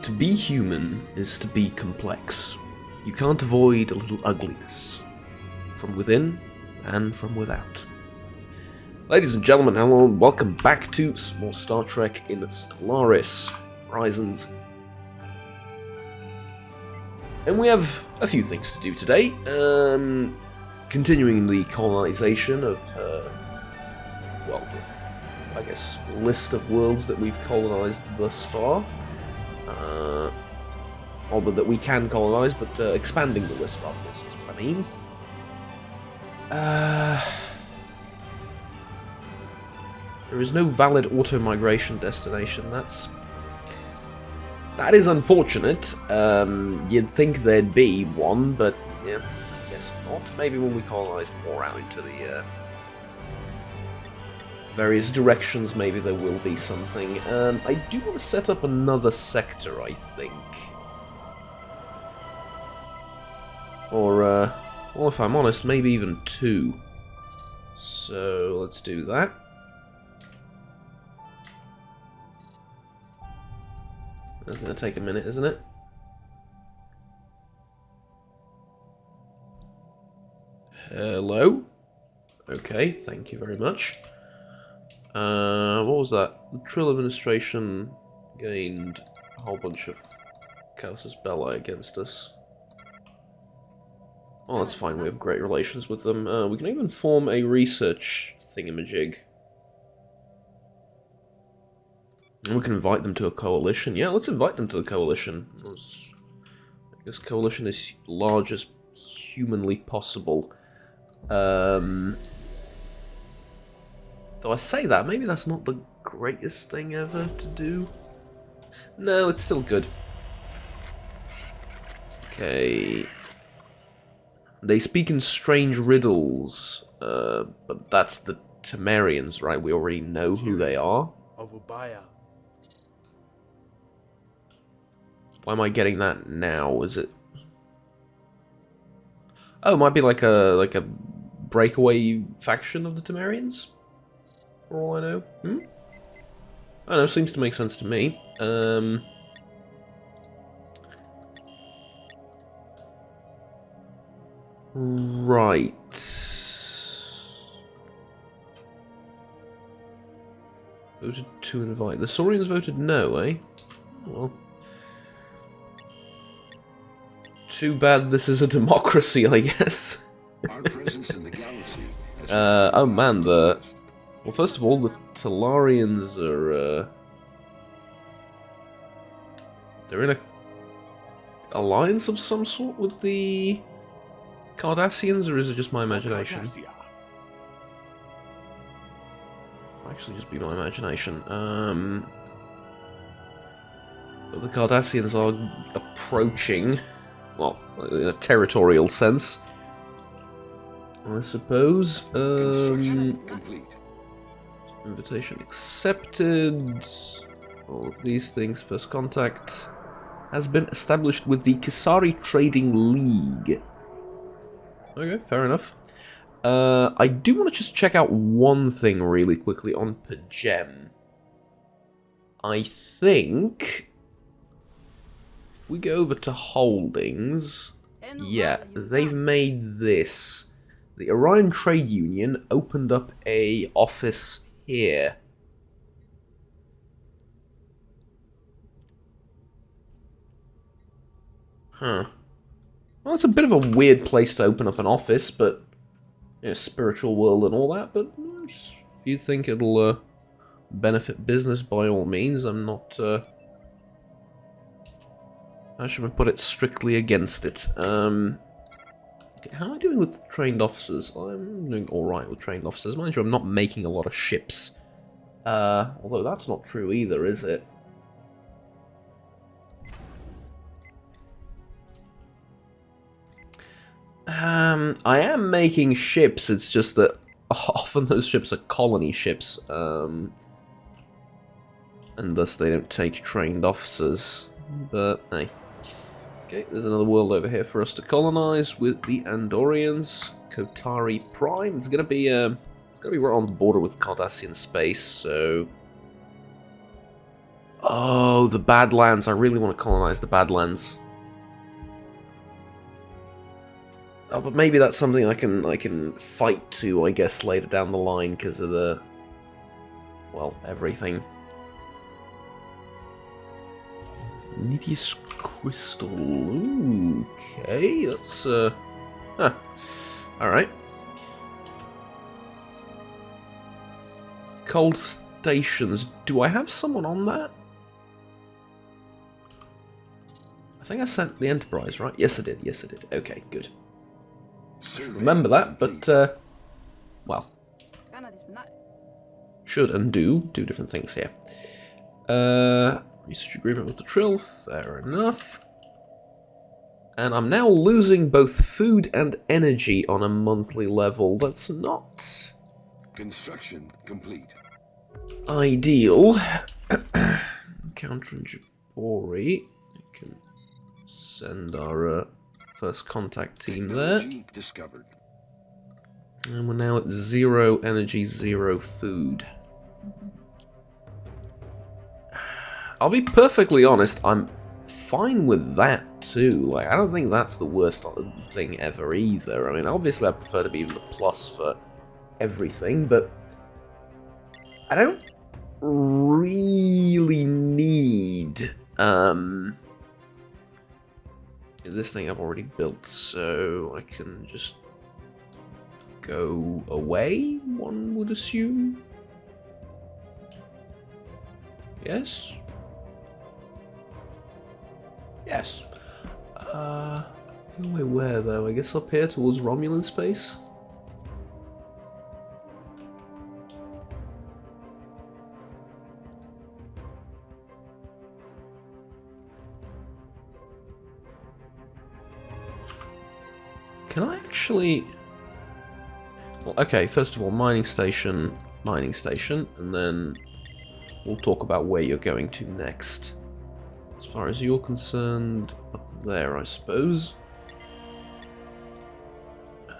To be human is to be complex. You can't avoid a little ugliness, from within and from without. Ladies and gentlemen, hello and welcome back to some more Star Trek in Stellaris Horizons. And we have a few things to do today. Continuing the colonization of, well, I guess, list of worlds that we've colonized thus far. Although that we can colonize, but expanding the list rather is what I mean. There is no valid auto-migration destination. That is unfortunate. You'd think there'd be one, but yeah, I guess not. Maybe when we colonize more out into the various directions, maybe there will be something. I do want to set up another sector, I think. Or, well, if I'm honest, maybe even two. So, let's do that. That's going to take a minute, isn't it? Hello? Okay, thank you very much. What was that? The Trill administration gained a whole bunch of casus belli against us. Oh, that's fine, we have great relations with them. We can even form a research thingamajig. And we can invite them to a coalition. Yeah, let's invite them to the coalition. This coalition is large as humanly possible. Though I say that, maybe that's not the greatest thing ever to do. No, it's still good. Okay. They speak in strange riddles, but that's the Temerians, right? We already know who they are. Why am I getting that now? Is it? Oh, it might be like a breakaway faction of the Temerians, for all I know. I don't know. Seems to make sense to me. Right. Voted to invite. The Saurians voted no, eh? Well. Too bad this is a democracy, I guess. Our presence in the galaxy. Oh man, well, first of all, the Tellarians are, they're in a alliance of some sort with the Cardassians, or is it just my imagination? Might actually just be my imagination. But the Cardassians are approaching, well, in a territorial sense, I suppose. Invitation accepted. All of these things. First contact has been established with the Kisari Trading League. Okay, fair enough. I do want to just check out one thing really quickly on Pagem. I think if we go over to holdings, yeah, they've made this. The Orion Trade Union opened up a office here. Huh. Well, it's a bit of a weird place to open up an office, but you know, spiritual world and all that. But if you think it'll benefit business, by all means. I'm not. I should put it strictly against it. Okay, how am I doing with trained officers? I'm doing all right with trained officers. Mind you, I'm not making a lot of ships. Although that's not true either, is it? I am making ships, it's just that often those ships are colony ships, and thus they don't take trained officers, but hey. Okay, there's another world over here for us to colonize with the Andorians. Kotari Prime. It's gonna be right on the border with Cardassian space, so Oh, the Badlands. I really want to colonize the Badlands. Oh, but maybe that's something I can fight to, I guess, later down the line because of the, well, everything. Nidius crystal. Ooh, okay, that's huh. All right. Cold stations. Do I have someone on that? I think I sent the Enterprise, right? Yes, I did. Yes, I did. Okay, good. Remember that, but, well. Should and do different things here. Research agreement with the Trill, fair enough. And I'm now losing both food and energy on a monthly level. That's not... Construction complete. ideal. Countering Jabori. We can send our first contact team there. Discovered. And we're now at 0 energy, 0 food. I'll be perfectly honest, I'm fine with that too. Like, I don't think that's the worst thing ever either. I mean, obviously I prefer to be the plus for everything, but I don't really need this thing I've already built, so I can just go away, one would assume. Yes? Yes. Go away where, though? I guess up here towards Romulan space? Can I actually... Well, okay, first of all, mining station, and then we'll talk about where you're going to next. As far as you're concerned, up there, I suppose.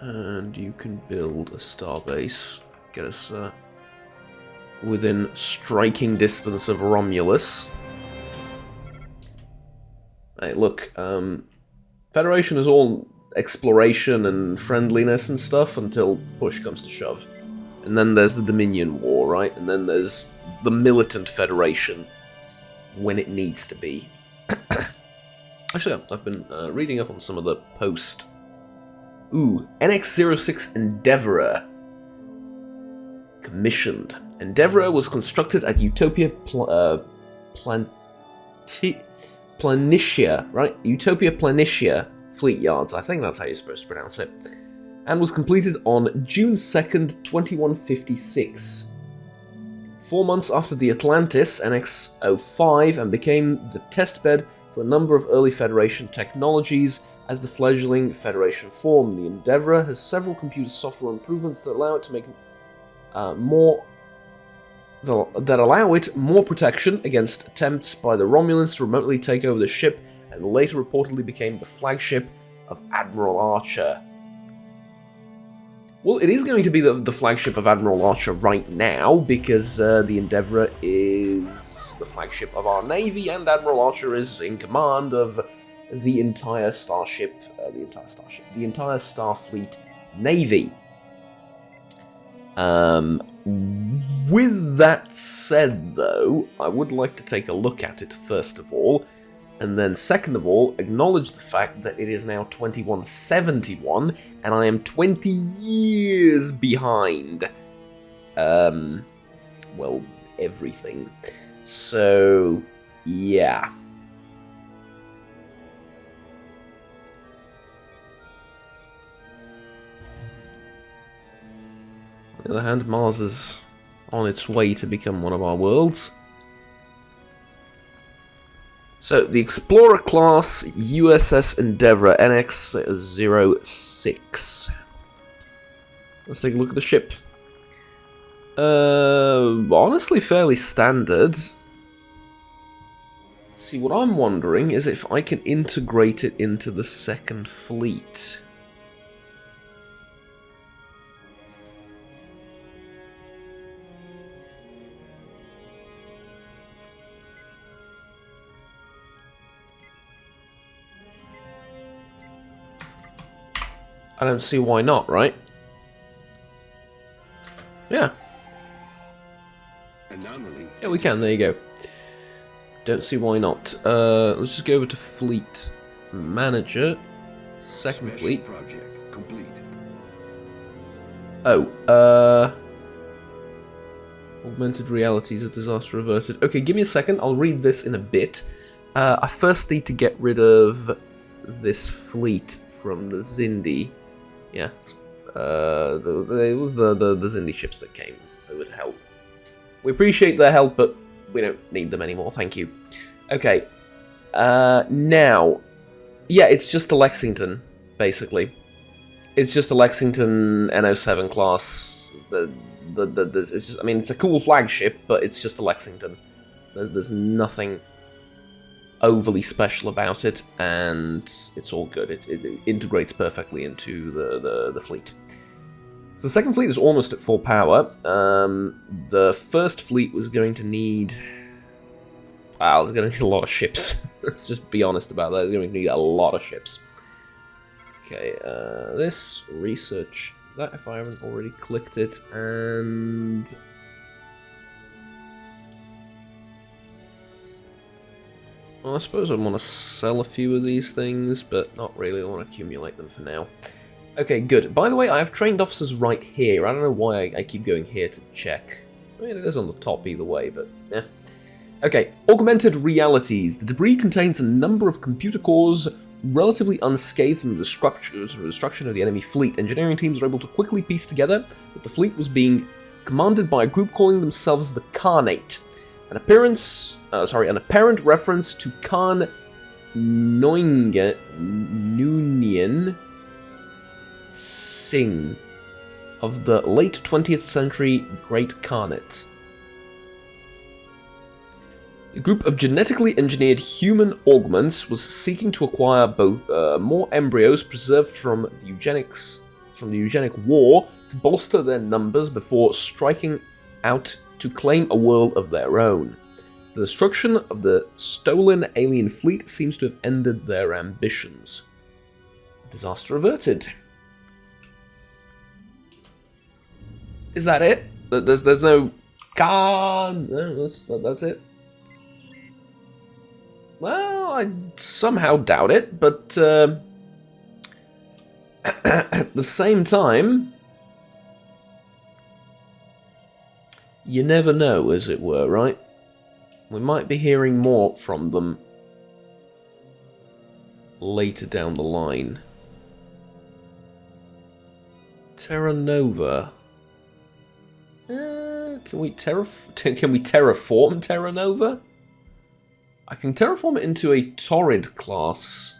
And you can build a starbase, get us within striking distance of Romulus. Hey, look, Federation is all exploration and friendliness and stuff until push comes to shove. And then there's the Dominion War, right? And then there's the Militant Federation when it needs to be. Actually, I've been reading up on some of the post... Ooh, NX-06 Endeavour. Commissioned. Endeavour was constructed at Utopia Planitia, right? Utopia Planitia Fleet Yards, I think that's how you're supposed to pronounce it, and was completed on June 2nd, 2156. 4 months after the Atlantis, NX-05, and became the testbed for a number of early Federation technologies as the fledgling Federation formed. The Endeavour has several computer software improvements that allow it to make more protection against attempts by the Romulans to remotely take over the ship, and later reportedly became the flagship of Admiral Archer. Well, it is going to be the flagship of Admiral Archer right now, because the Endeavour is the flagship of our Navy, and Admiral Archer is in command of the entire the entire Starfleet Navy. With that said, though, I would like to take a look at it first of all, and then second of all, acknowledge the fact that it is now 2171, and I am 20 years behind, well, everything. So, yeah. On the other hand, Mars is on its way to become one of our worlds. So, the Explorer class USS Endeavour NX-06. Let's take a look at the ship. Honestly, fairly standard. See, what I'm wondering is if I can integrate it into the Second Fleet. I don't see why not, right? Yeah. Anomaly. Yeah, we can. There you go. Don't see why not. Let's just go over to Fleet Manager. Second Special Fleet. project complete. Oh, augmented realities, a disaster averted. Okay, give me a second. I'll read this in a bit. I first need to get rid of this fleet from the Zindi. Yeah. It was the Zindi ships that came over to help. We appreciate their help, but we don't need them anymore, thank you. Okay. Now. Yeah, it's just a Lexington, basically. It's just a Lexington NO7 class. It's just, I mean, it's a cool flagship, but it's just a Lexington. There's nothing overly special about it, and it's all good. It integrates perfectly into the fleet. So the second fleet is almost at full power. The first fleet was going to need... Wow, it's going to need a lot of ships. Let's just be honest about that. It's going to need a lot of ships. Okay, this, research that if I haven't already clicked it, and... Well, I suppose I want to sell a few of these things, but not really. I want to accumulate them for now. Okay, good. By the way, I have trained officers right here. I don't know why I keep going here to check. I mean, it is on the top either way, but yeah. Okay, augmented realities. The debris contains a number of computer cores relatively unscathed from the destruction of the enemy fleet. Engineering teams are able to quickly piece together that the fleet was being commanded by a group calling themselves the Khanate. An apparent reference to Khan Noonien Singh of the late 20th century Great Khanate. A group of genetically engineered human augments was seeking to acquire both more embryos preserved from the eugenic war to bolster their numbers before striking out to claim a world of their own. The destruction of the stolen alien fleet seems to have ended their ambitions. Disaster averted. Is that it? There's no... God, no, that's it. Well, I somehow doubt it, but at the same time, you never know, as it were, right? We might be hearing more from them later down the line. Terra Nova. Can we terraform Terra Nova? I can terraform it into a Torrid class.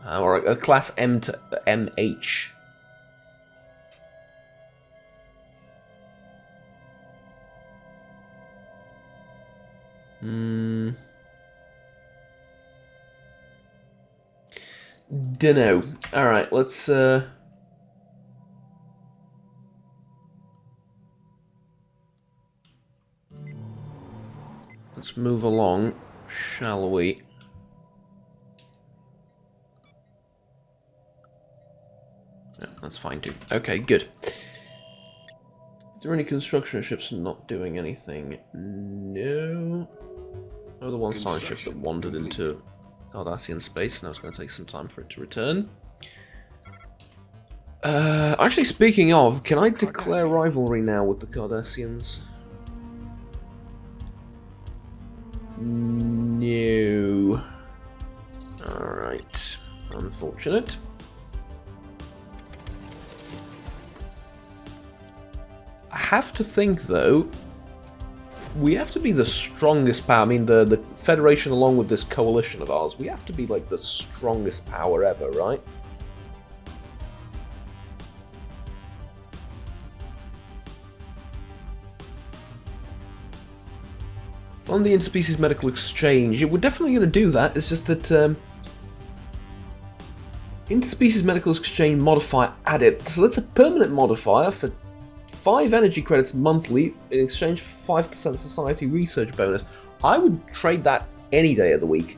Or a class M to MH. Dunno. Alright, let's move along, shall we? Yeah, that's fine too. Okay, good. Is there any construction ships not doing anything? No. Oh, the one silent ship that wandered into Cardassian space. Now it's going to take some time for it to return. Actually, speaking of, can I declare rivalry now with the Cardassians? No. Alright. Unfortunate. I have to think, though, we have to be the strongest power. I mean, the Federation, along with this coalition of ours, we have to be, like, the strongest power ever, right? On the interspecies medical exchange, yeah, we're definitely going to do that. It's just that interspecies medical exchange modifier added. So that's a permanent modifier for 5 energy credits monthly in exchange for 5% society research bonus. I would trade that any day of the week.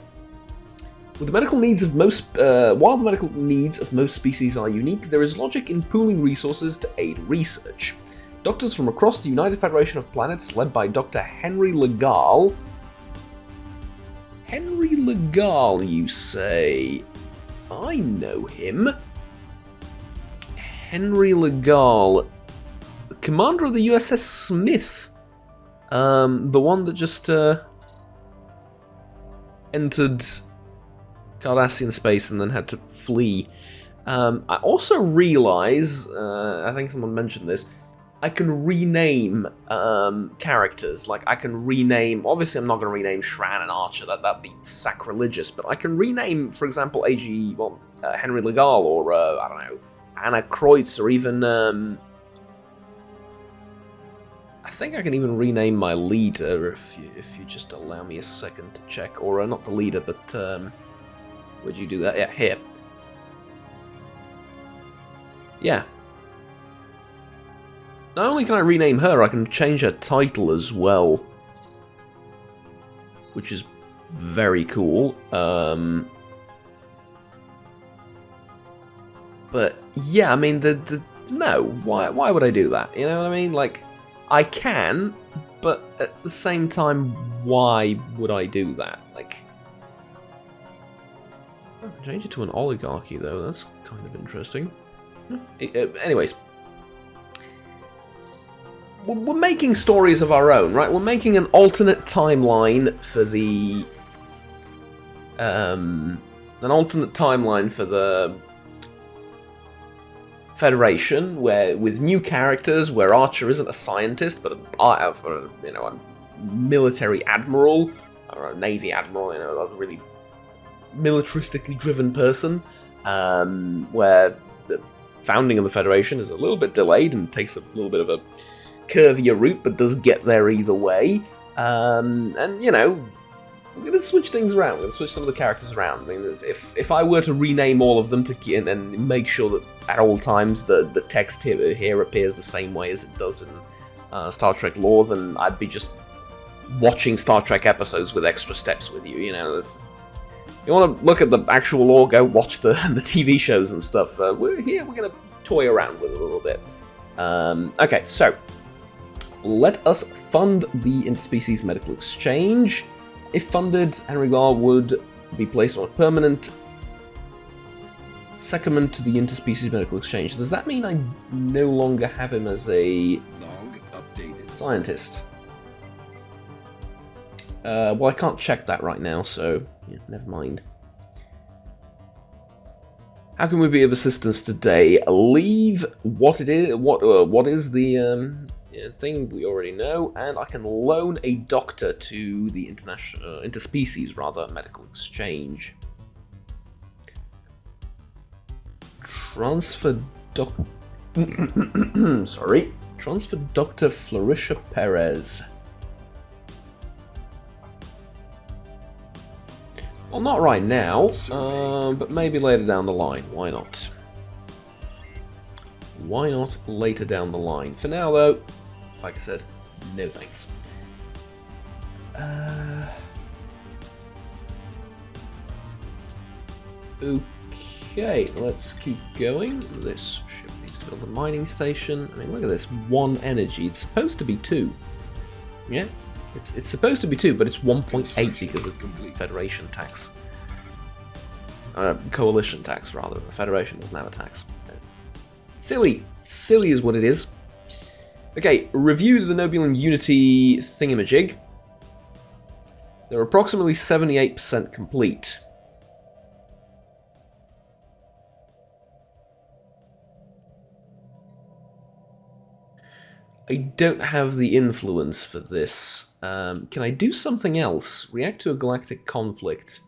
With the medical needs of most, while the medical needs of most species are unique, there is logic in pooling resources to aid research. Doctors from across the United Federation of Planets, led by Dr. Henry Legal. Henry Legal, you say? I know him. Henry Legal, the commander of the USS Smith. The one that just entered Cardassian space and then had to flee. I also realize, I think someone mentioned this, I can rename characters. Like, I can rename... Obviously, I'm not going to rename Shran and Archer. That'd be sacrilegious. But I can rename, for example, Henry Legal, or, I don't know, Anna Kreutz, or even... I think I can even rename my leader, if you just allow me a second to check. Or, not the leader, but... where'd you do that? Yeah, here. Yeah. Not only can I rename her, I can change her title as well. Which is very cool. But, yeah, I mean, no. Why would I do that? You know what I mean? Like, I can, but at the same time, why would I do that? Like... Change it to an oligarchy, though. That's kind of interesting. Anyways. We're making stories of our own, right? We're making an alternate timeline for the... an alternate timeline for the... Federation, where with new characters, where Archer isn't a scientist, but a military admiral, or a navy admiral, a really militaristically driven person, where the founding of the Federation is a little bit delayed and takes a little bit of a curvier route, but does get there either way. And, we're going to switch things around. We're going to switch some of the characters around. I mean, if I were to rename all of them and make sure that at all times the text here appears the same way as it does in Star Trek lore, then I'd be just watching Star Trek episodes with extra steps with you. You want to look at the actual lore, go watch the TV shows and stuff. We're going to toy around with it a little bit. Okay, so let us fund the interspecies medical exchange. If funded, Henry Gar would be placed on a permanent secondment to the interspecies medical exchange. Does that mean I no longer have him as a scientist? Well, I can't check that right now, so yeah, never mind. How can we be of assistance today? Leave what it is. What is the thing we already know, and I can loan a doctor to the interspecies medical exchange. Transfer Transfer Dr. Florisha Perez. Well, not right now, but maybe later down the line. Why not? Why not later down the line? For now, though, like I said, no thanks. Okay, let's keep going. This ship needs to build a mining station. I mean, look at this. 1 energy. It's supposed to be 2. Yeah? It's supposed to be 2, but it's 1.8 because of Federation tax. Coalition tax, rather. The Federation doesn't have a tax. It's silly. Silly is what it is. Okay, review the Nobulan Unity thingamajig. They're approximately 78% complete. I don't have the influence for this. Can I do something else? React to a galactic conflict.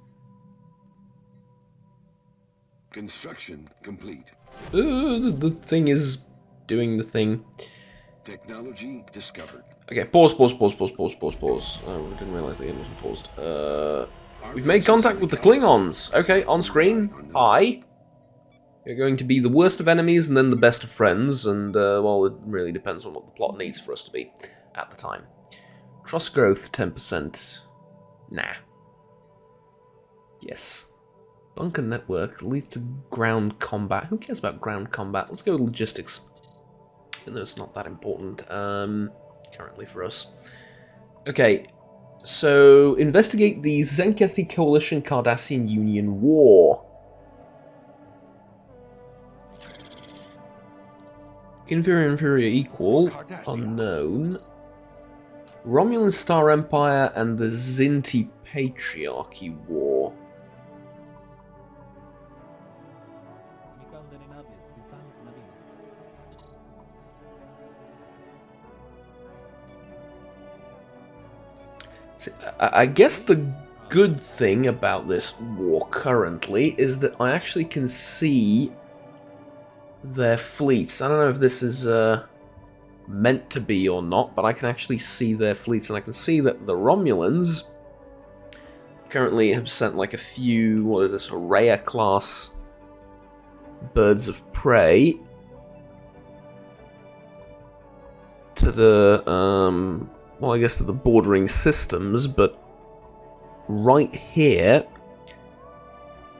Construction complete. The thing is doing the thing. Technology discovered. Okay, pause. Oh, I didn't realize the game wasn't paused. We've made contact with the Klingons. Okay, on screen. Hi. You're going to be the worst of enemies and then the best of friends, and, well, it really depends on what the plot needs for us to be at the time. Trust growth, 10%. Nah. Yes. Bunker network leads to ground combat. Who cares about ground combat? Let's go logistics. Even though it's not that important currently for us. Okay, so investigate the Zenkethi Coalition Cardassian Union War. Inferior equal, unknown. Romulan Star Empire and the Zinti Patriarchy War. See, I guess the good thing about this war currently is that I actually can see their fleets. I don't know if this is meant to be or not, but I can actually see their fleets, and I can see that the Romulans currently have sent like a few, what is this, Rhea class birds of prey to the, well, I guess to the bordering systems, but right here,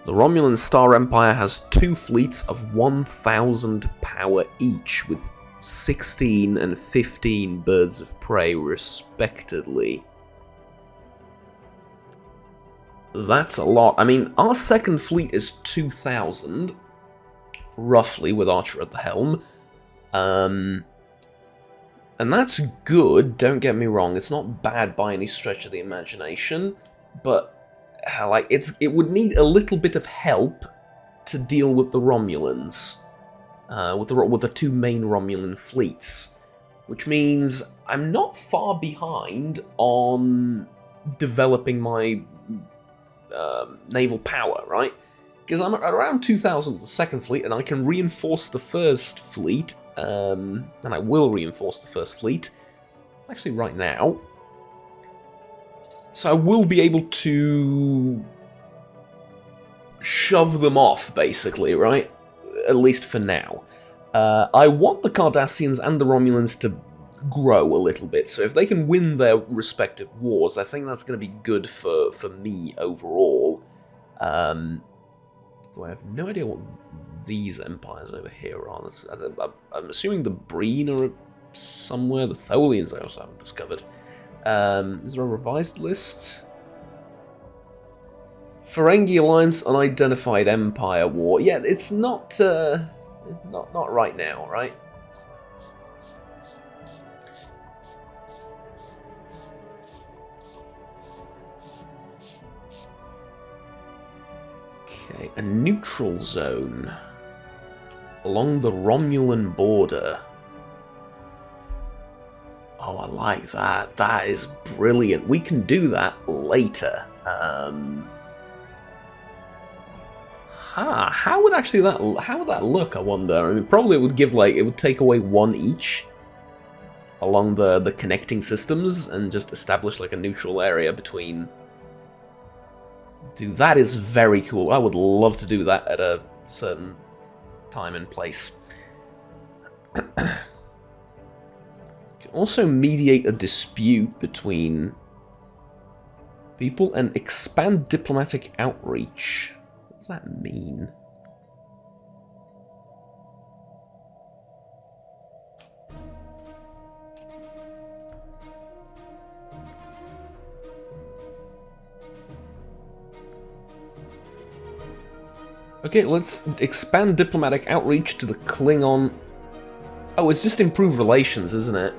the Romulan Star Empire has 2 fleets of 1,000 power each, with 16 and 15 birds of prey, respectively. That's a lot. I mean, our second fleet is 2,000, roughly, with Archer at the helm. And that's good, don't get me wrong. It's not bad by any stretch of the imagination, but like it would need a little bit of help to deal with the Romulans, with the 2 main Romulan fleets, which means I'm not far behind on developing my naval power, right? Because I'm at around 2,000 with the second fleet, and I can reinforce the first fleet, and I will reinforce the first fleet, actually right now. So I will be able to shove them off, basically, right? At least for now. I want the Cardassians and the Romulans to grow a little bit, so if they can win their respective wars, I think that's going to be good for me overall. Though I have no idea what these empires over here are. I'm assuming the Breen are somewhere. The Tholians I also haven't discovered. Is there a revised list? Ferengi Alliance, Unidentified Empire War. Yeah, it's not right now, right? Okay, a neutral zone along the Romulan border. Oh, I like that. That is brilliant. We can do that later. How would that look, I wonder? I mean, probably it would give, like, it would take away 1 each along the connecting systems and just establish, like, a neutral area between. Dude, that is very cool. I would love to do that at a certain time and place. Also mediate a dispute between people and expand diplomatic outreach. What does that mean? Okay, let's expand diplomatic outreach to the Klingon. Oh, it's just improve relations, isn't it?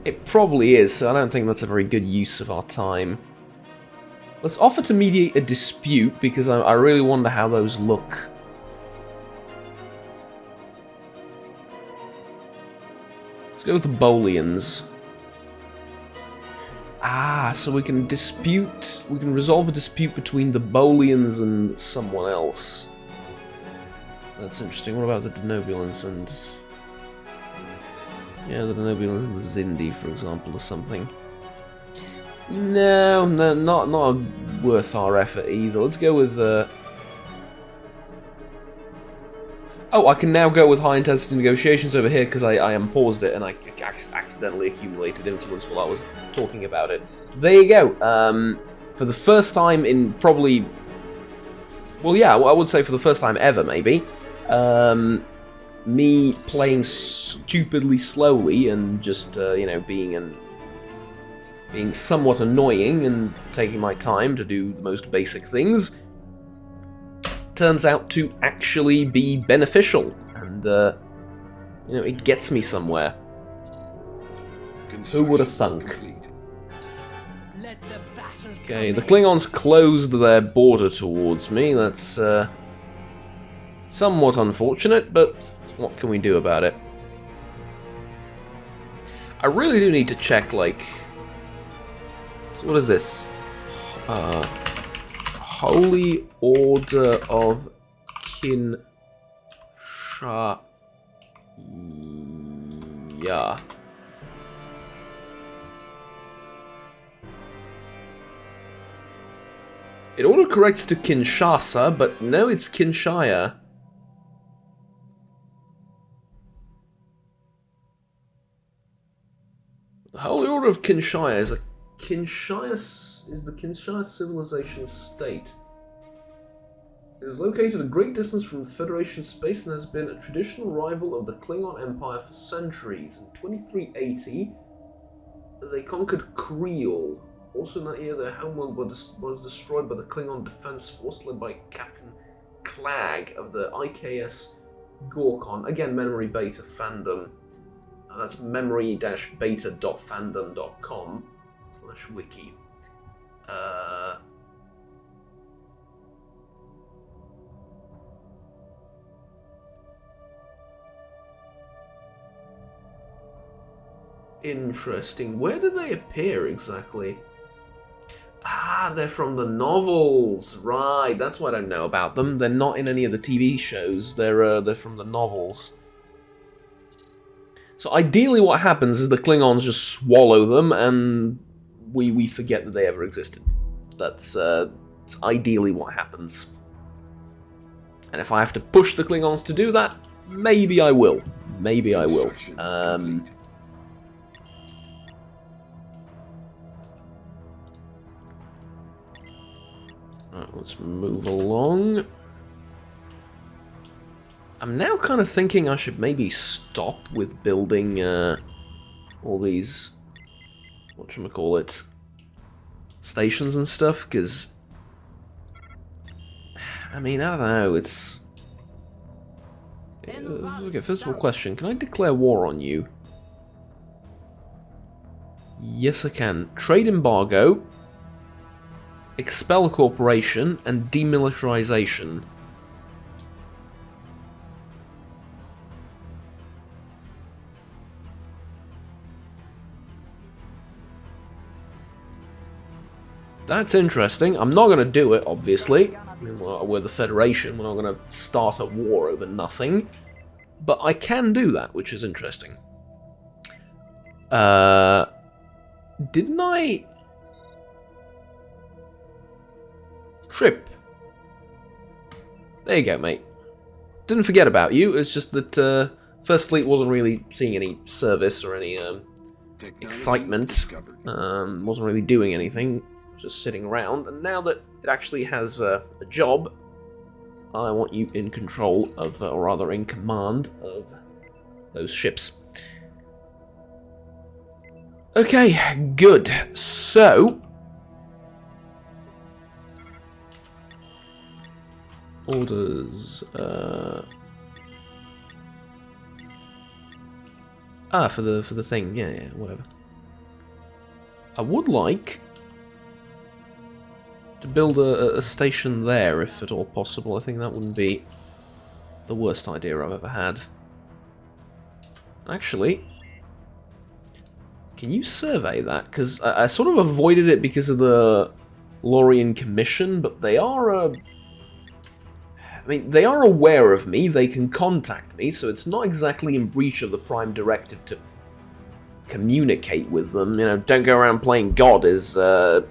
It probably is, so I don't think that's a very good use of our time. Let's offer to mediate a dispute, because I really wonder how those look. Let's go with the Bolians. Ah, so we can resolve a dispute between the Bolians and someone else. That's interesting. What about the Denobulans and... yeah, the Denobulans and the Zindi, for example, or something. No, not worth our effort either. Let's go with Oh, I can now go with high-intensity negotiations over here because I unpaused it and I accidentally accumulated influence while I was talking about it. There you go. For the first time in probably Well, yeah, I would say for the first time ever, maybe. Me playing stupidly slowly and just, you know, being somewhat annoying and taking my time to do the most basic things turns out to actually be beneficial, and, you know, it gets me somewhere. Who would have thunk? Okay, the Klingons closed their border towards me. That's, somewhat unfortunate, but what can we do about it? I really do need to check, like... So what is this? Holy Order of Kinshasa. Yeah. It autocorrects to Kinshasa, but no, it's Kinshaya. The Holy Order of Kinshaya is the Kinshaya civilization state. It is located a great distance from the Federation space and has been a traditional rival of the Klingon Empire for centuries. In 2380, they conquered Creel. Also in that year, their homeworld was destroyed by the Klingon Defense Force, led by Captain Clag of the IKS Gorkon. Again, memory beta fandom. That's memory-beta.fandom.com/wiki. Interesting. Where do they appear exactly? Ah, they're from the novels. Right, that's what I don't know about them. They're not in any of the TV shows. They're from the novels. So ideally what happens is the Klingons just swallow them and we forget that they ever existed. That's ideally what happens. And if I have to push the Klingons to do that, maybe I will. Maybe I will. Right, let's move along. I'm now kind of thinking I should maybe stop with building all these, whatchamacallit, stations and stuff, because, I mean, I don't know, it's... Okay, first of all, question, can I declare war on you? Yes, I can. Trade embargo, expel a corporation, and demilitarization. That's interesting. I'm not going to do it, obviously. We're the Federation. We're not going to start a war over nothing. But I can do that, which is interesting. Didn't I... Trip. There you go, mate. Didn't forget about you. It's just that First Fleet wasn't really seeing any service or any excitement. Wasn't really doing anything. Just sitting around, and now that it actually has a job, I want you in control of, or rather in command of, those ships. Okay, good. So, orders. For the thing. Yeah, whatever. I would like to build a station there, if at all possible. I think that wouldn't be the worst idea I've ever had. Actually, can you survey that? Because I sort of avoided it because of the Lorien Commission, but they are I mean, they are aware of me, they can contact me, so it's not exactly in breach of the Prime Directive to communicate with them. You know, don't go around playing God is the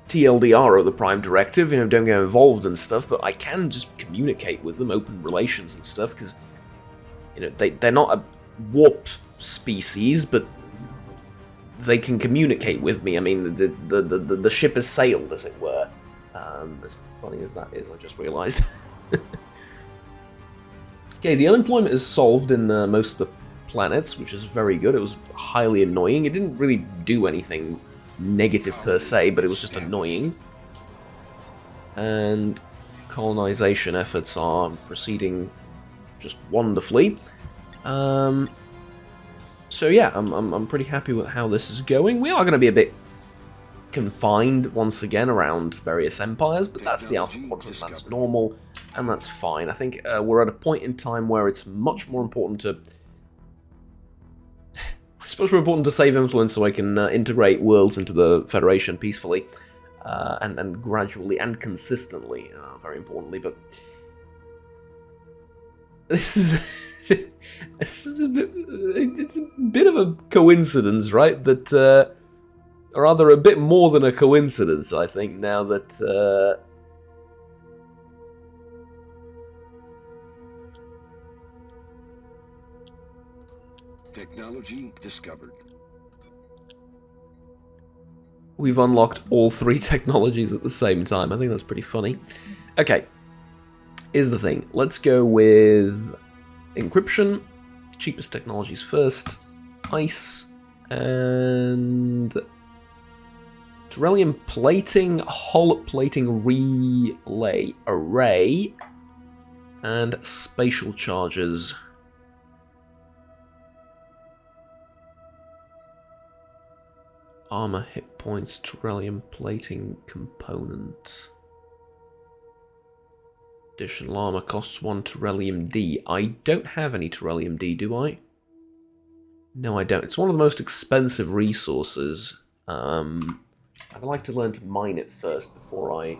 TLDR of the Prime Directive, you know, don't get involved and stuff, but I can just communicate with them, open relations and stuff, because, you know, they're not a warp species, but they can communicate with me. I mean, the ship has sailed, as it were. As funny as that is, I just realised. Okay, the unemployment is solved in most of the planets, which is very good. It was highly annoying. It didn't really do anything negative per se, but it was just annoying. And colonization efforts are proceeding just wonderfully. So yeah, I'm pretty happy with how this is going. We are going to be a bit confined once again around various empires, but that's the Alpha Quadrant, that's normal, and that's fine. I think we're at a point in time where it's much more important to... I suppose more important to save influence so I can integrate worlds into the Federation peacefully, and gradually and consistently, very importantly, but... This is... it's a bit of a coincidence, right? That, or rather a bit more than a coincidence, I think, now that, Technology discovered. we've unlocked all 3 technologies at the same time. I think that's pretty funny. Okay, here's the thing. Let's go with encryption. Cheapest technologies first. Ice. And... Terrellium plating, hull plating relay array. And spatial charges. Armor hit points, Terrellium plating component. Additional armor costs 1 Terrellium D. I don't have any Terrellium D, do I? No, I don't. It's one of the most expensive resources. I'd like to learn to mine it first before I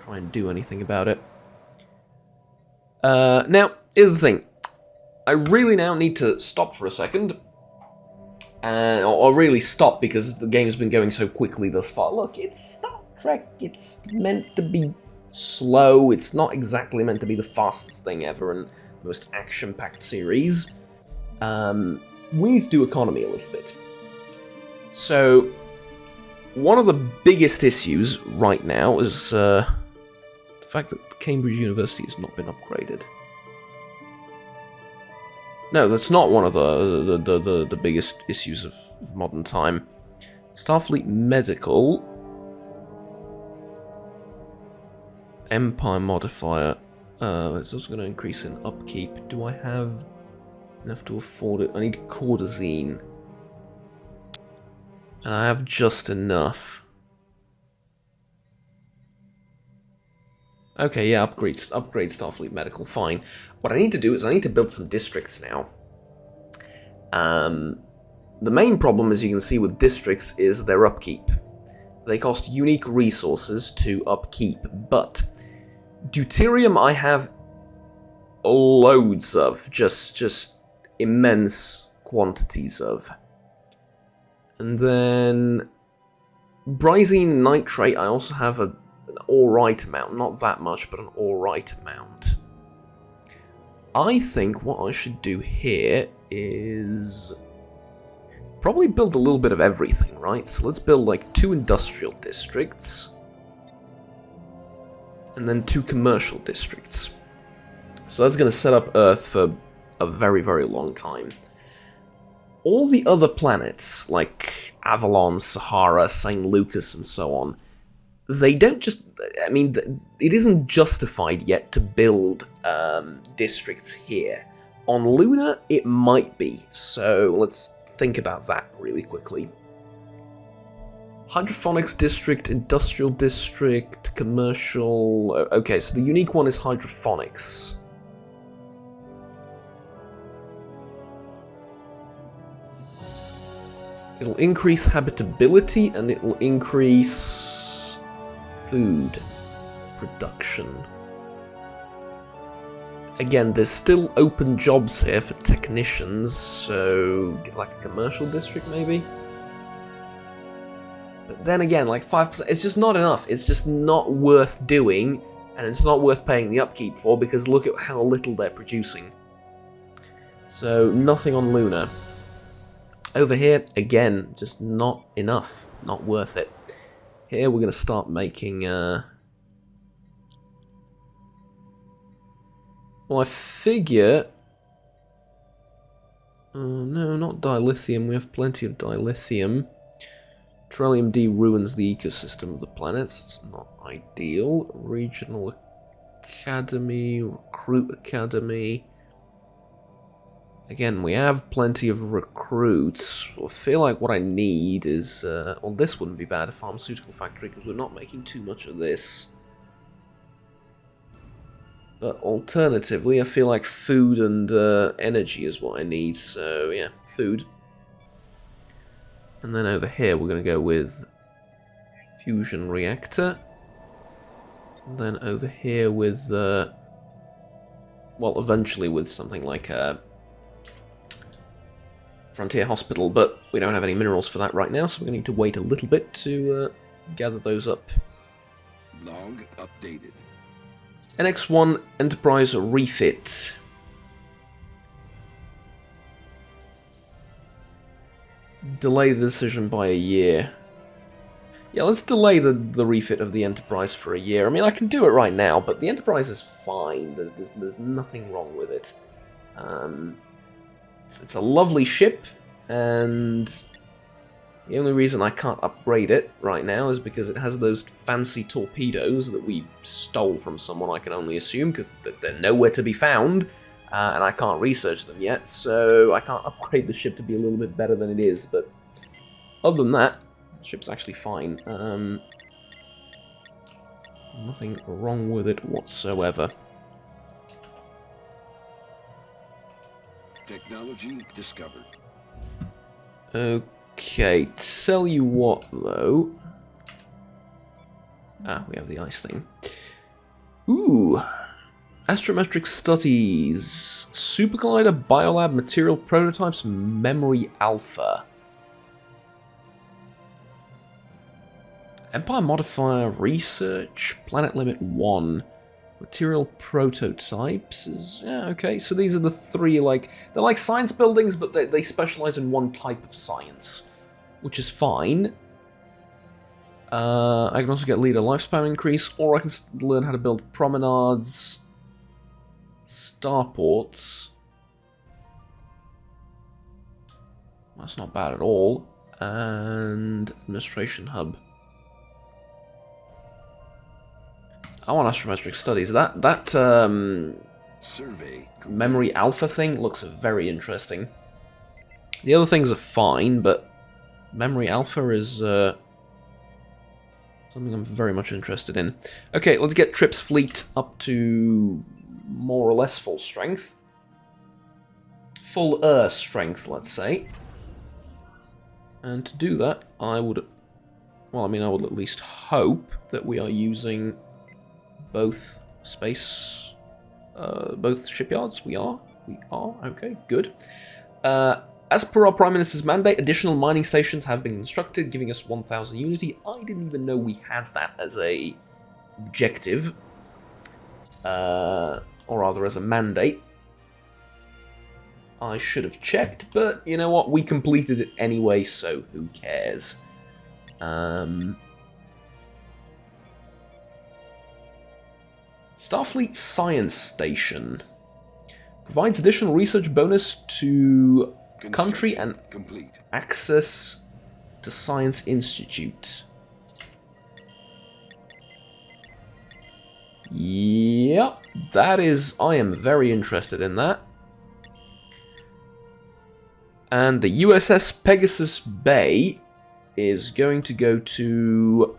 try and do anything about it. Now, here's the thing. I really now need to stop for a second. Or really stop, because the game's been going so quickly thus far. Look, it's Star Trek. It's meant to be slow. It's not exactly meant to be the fastest thing ever and most action-packed series. We need to do economy a little bit. So, one of the biggest issues right now is the fact that Cambridge University has not been upgraded. No, that's not one of the biggest issues of modern time. Starfleet Medical. Empire modifier. It's also going to increase in upkeep. Do I have enough to afford it? I need Cordazine. And I have just enough. Okay, yeah, upgrade Starfleet Medical, fine. What I need to do is I need to build some districts now. The main problem, as you can see with districts, is their upkeep. They cost unique resources to upkeep, but deuterium I have loads of, just immense quantities of. And then Brizene nitrate I also have an alright amount, not that much, but an alright amount. I think what I should do here is probably build a little bit of everything, right? So let's build like 2 industrial districts and then 2 commercial districts. So that's going to set up Earth for a very, very long time. All the other planets, like Avalon, Sahara, St. Lucas, and so on, they don't just... I mean, it isn't justified yet to build districts here. On Luna, it might be, so let's think about that really quickly. Hydrophonics district, industrial district, commercial... Okay, so the unique one is hydrophonics. It'll increase habitability and it will increase food production. Again, there's still open jobs here for technicians, so like a commercial district maybe? But then again, like 5%, it's just not enough. It's just not worth doing, and it's not worth paying the upkeep for, because look at how little they're producing. So, nothing on Luna. Over here, again, just not enough. Not worth it. Here we're going to start making... Well, I figure... no, not dilithium. We have plenty of dilithium. Trellium D ruins the ecosystem of the planets. It's not ideal. Regional Academy, Recruit Academy. Again, we have plenty of recruits. I feel like what I need is... well, this wouldn't be bad, a pharmaceutical factory, because we're not making too much of this. But alternatively, I feel like food and energy is what I need, so yeah, food. And then over here, we're going to go with fusion reactor. And then over here with... well, eventually with something like a... Frontier Hospital, but we don't have any minerals for that right now, so we're going to need to wait a little bit to gather those up. Log updated. NX-1 Enterprise refit. Delay the decision by a year. Yeah, let's delay the refit of the Enterprise for a year. I mean, I can do it right now, but the Enterprise is fine. There's nothing wrong with it. It's a lovely ship, and the only reason I can't upgrade it right now is because it has those fancy torpedoes that we stole from someone, I can only assume, because they're nowhere to be found, and I can't research them yet, so I can't upgrade the ship to be a little bit better than it is, but other than that, the ship's actually fine. Nothing wrong with it whatsoever. Technology discovered. Okay, tell you what though. Ah, we have the ice thing. Ooh. Astrometric studies. Super Collider, Biolab, material prototypes, memory alpha. Empire modifier, research, planet limit 1. Material prototypes is... yeah, okay. So these are the three, like... they're like science buildings, but they specialize in one type of science. Which is fine. I can also get leader lifespan increase, or I can learn how to build promenades, starports. That's not bad at all. And administration hub. I want astrometric studies. That Survey memory alpha thing looks very interesting. The other things are fine, but memory alpha is something I'm very much interested in. Okay, let's get Trip's fleet up to more or less full strength. Full strength, let's say. And to do that, I would... well, I mean, I would at least hope that we are using... both space, both shipyards. We are, okay, good. As per our Prime Minister's mandate, additional mining stations have been constructed, giving us 1,000 unity. I didn't even know we had that as a objective, or rather as a mandate. I should have checked, but you know what, we completed it anyway, so who cares? Starfleet Science Station provides additional research bonus to country and complete. access to Science Institute. Yep, that is... I am very interested in that. And the USS Pegasus Bay is going to go to...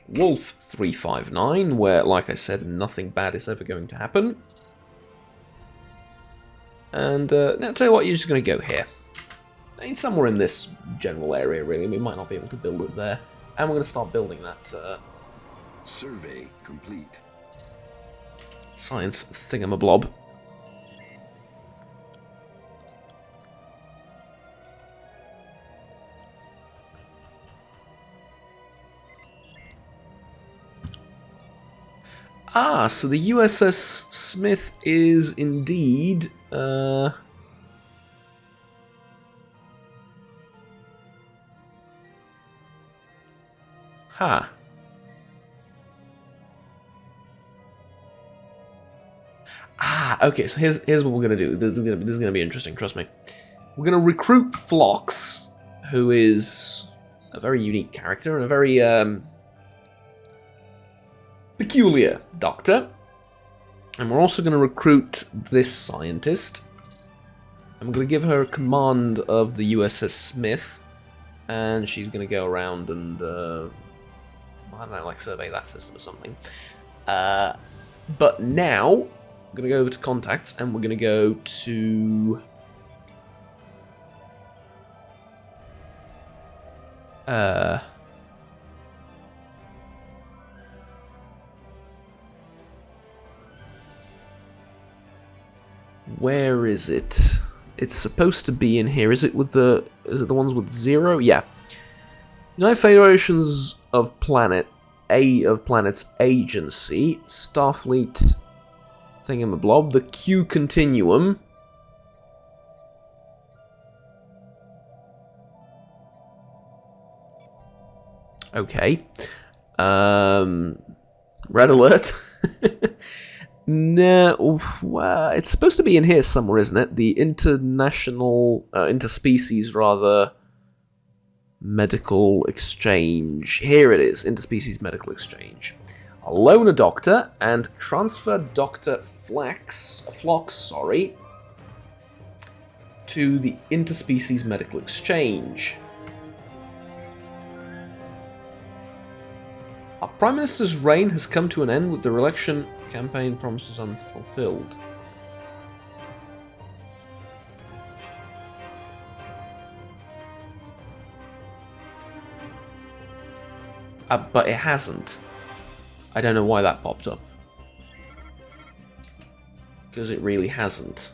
Wolf 359, where, like I said, nothing bad is ever going to happen. And, now tell you what, you're just going to go here. I mean, somewhere in this general area, really. We might not be able to build it there. And we're going to start building that, Survey complete. science thingamablob. Ah, so the USS Smith is indeed, Ha. Ah, okay, so here's what we're gonna do. This is gonna be interesting, trust me. We're gonna recruit Phlox, who is a very unique character and a very peculiar doctor. And we're also gonna recruit this scientist. I'm gonna give her command of the USS Smith, and she's gonna go around and I don't know, like survey that system or something. But now we're gonna go over to contacts, and we're gonna go to where is it? It's supposed to be in here. Is it the ones with 0? Yeah. United Federations of Planets Agency, Starfleet thingamablob, the Q Continuum. Okay. Red alert. No, it's supposed to be in here somewhere, isn't it? The interspecies, rather, medical exchange. Here it is, interspecies medical exchange. Loan a doctor and transfer Dr. Phlox, to the interspecies medical exchange. Our Prime Minister's reign has come to an end with the election campaign promises unfulfilled. But it hasn't. I don't know why that popped up. Because it really hasn't.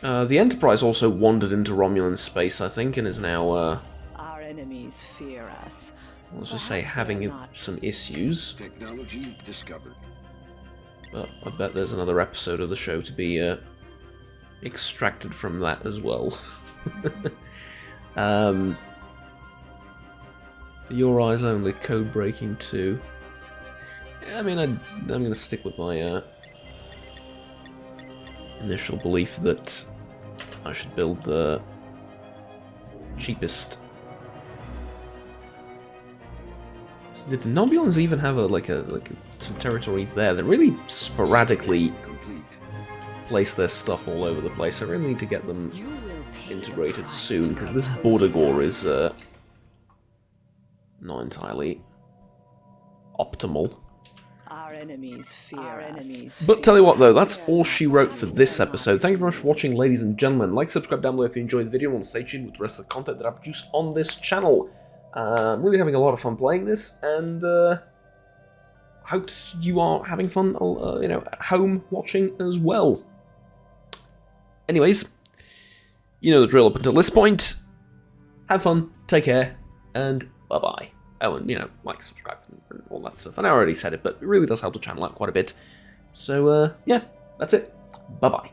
The Enterprise also wandered into Romulan space, I think, and is now, Our enemies fear us. let's just say having some issues. Technology discovered. But I bet there's another episode of the show to be extracted from that as well. For your eyes only, code breaking 2. Yeah, I mean, I'm going to stick with my initial belief that I should build the cheapest. So did the Nobulans even have some territory there? They really sporadically place their stuff all over the place. I really need to get them integrated soon, because this border gore is not entirely optimal. Our enemies fear us. But tell you what though, that's all she wrote for this episode. Thank you very much for watching, ladies and gentlemen. Like, subscribe down below if you enjoyed the video, and stay tuned with the rest of the content that I produce on this channel. I'm really having a lot of fun playing this, and hope you are having fun, at home watching as well. Anyways, you know the drill up until this point. Have fun, take care, and bye-bye. Oh, and, like, subscribe, and all that stuff. And I already said it, but it really does help the channel out quite a bit. So, yeah, that's it. Bye-bye.